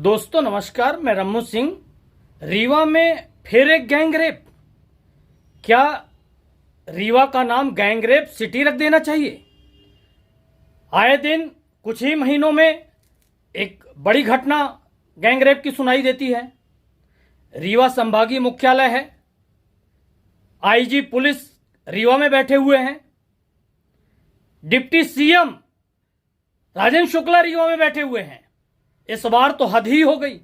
दोस्तों नमस्कार, मैं रम्मू सिंह। रीवा में फिर एक गैंगरेप। क्या रीवा का नाम गैंगरेप सिटी रख देना चाहिए? आए दिन कुछ ही महीनों में एक बड़ी घटना गैंगरेप की सुनाई देती है। रीवा संभागीय मुख्यालय है, आईजी पुलिस रीवा में बैठे हुए हैं, डिप्टी सीएम राजेंद्र शुक्ला रीवा में बैठे हुए हैं। इस बार तो हद ही हो गई।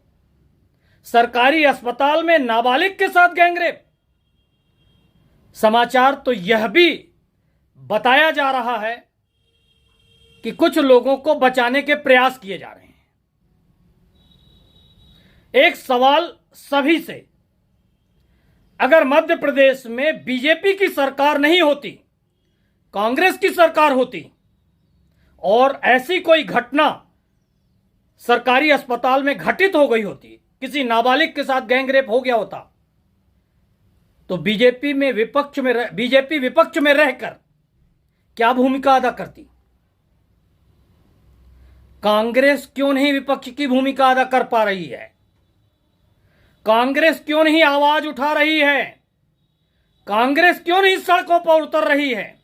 सरकारी अस्पताल में नाबालिग के साथ गैंगरेप। समाचार तो यह भी बताया जा रहा है कि कुछ लोगों को बचाने के प्रयास किए जा रहे हैं। एक सवाल सभी से, अगर मध्य प्रदेश में बीजेपी की सरकार नहीं होती, कांग्रेस की सरकार होती और ऐसी कोई घटना सरकारी अस्पताल में घटित हो गई होती, किसी नाबालिग के साथ गैंगरेप हो गया होता, तो बीजेपी विपक्ष में रहकर क्या भूमिका अदा करती? कांग्रेस क्यों नहीं विपक्ष की भूमिका अदा कर पा रही है? कांग्रेस क्यों नहीं आवाज उठा रही है? कांग्रेस क्यों नहीं सड़कों पर उतर रही है?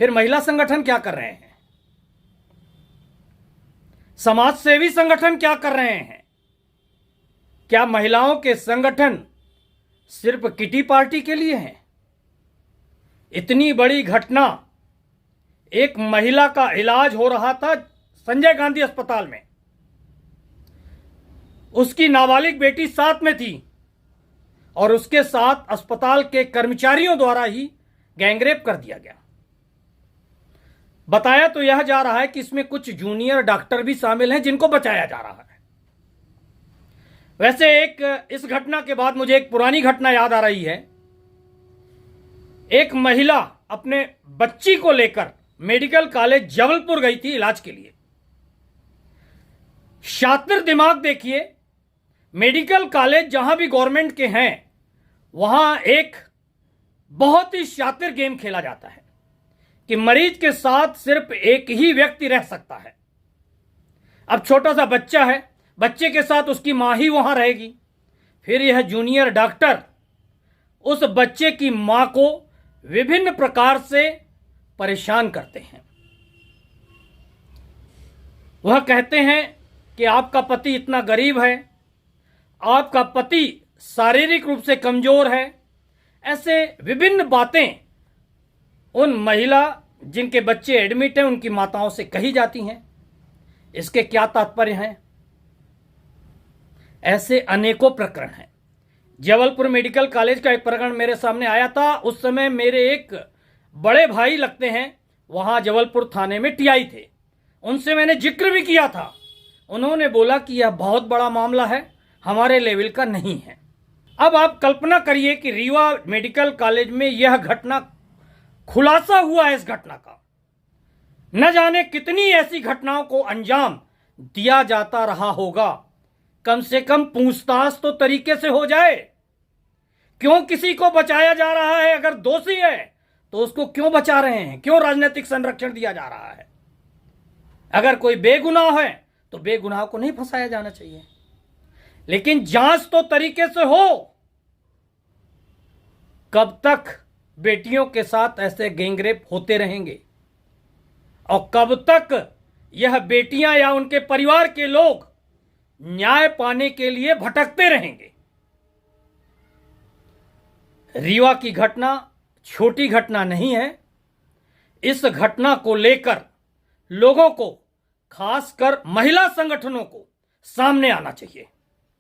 फिर महिला संगठन क्या कर रहे हैं? समाज सेवी संगठन क्या कर रहे हैं? क्या महिलाओं के संगठन सिर्फ किटी पार्टी के लिए हैं? इतनी बड़ी घटना, एक महिला का इलाज हो रहा था संजय गांधी अस्पताल में, उसकी नाबालिग बेटी साथ में थी और उसके साथ अस्पताल के कर्मचारियों द्वारा ही गैंगरेप कर दिया गया। बताया तो यह जा रहा है कि इसमें कुछ जूनियर डॉक्टर भी शामिल हैं जिनको बचाया जा रहा है। वैसे इस घटना के बाद मुझे एक पुरानी घटना याद आ रही है। एक महिला अपने बच्ची को लेकर मेडिकल कॉलेज जबलपुर गई थी इलाज के लिए। शातिर दिमाग देखिए, मेडिकल कॉलेज जहां भी गवर्नमेंट के हैं वहां एक बहुत ही शातिर गेम खेला जाता है कि मरीज के साथ सिर्फ एक ही व्यक्ति रह सकता है। अब छोटा सा बच्चा है, बच्चे के साथ उसकी मां ही वहां रहेगी। फिर यह जूनियर डॉक्टर उस बच्चे की मां को विभिन्न प्रकार से परेशान करते हैं। वह कहते हैं कि आपका पति इतना गरीब है, आपका पति शारीरिक रूप से कमजोर है। ऐसे विभिन्न बातें उन महिला जिनके बच्चे एडमिट हैं उनकी माताओं से कही जाती हैं। इसके क्या तात्पर्य हैं? ऐसे अनेकों प्रकरण हैं। जबलपुर मेडिकल कॉलेज का एक प्रकरण मेरे सामने आया था। उस समय मेरे एक बड़े भाई लगते हैं, वहां जबलपुर थाने में टीआई थे। उनसे मैंने जिक्र भी किया था। उन्होंने बोला कि यह बहुत बड़ा मामला है, हमारे लेवल का नहीं है। अब आप कल्पना करिए कि रीवा मेडिकल कॉलेज में यह घटना, खुलासा हुआ है इस घटना का। न जाने कितनी ऐसी घटनाओं को अंजाम दिया जाता रहा होगा। कम से कम पूछताछ तो तरीके से हो जाए। क्यों किसी को बचाया जा रहा है? अगर दोषी है तो उसको क्यों बचा रहे हैं? क्यों राजनीतिक संरक्षण दिया जा रहा है? अगर कोई बेगुनाह है तो बेगुनाह को नहीं फंसाया जाना चाहिए। लेकिन जांच तो तरीके से हो। कब तक बेटियों के साथ ऐसे गैंगरेप होते रहेंगे और कब तक यह बेटियां या उनके परिवार के लोग न्याय पाने के लिए भटकते रहेंगे? रीवा की घटना छोटी घटना नहीं है। इस घटना को लेकर लोगों को, खासकर महिला संगठनों को सामने आना चाहिए।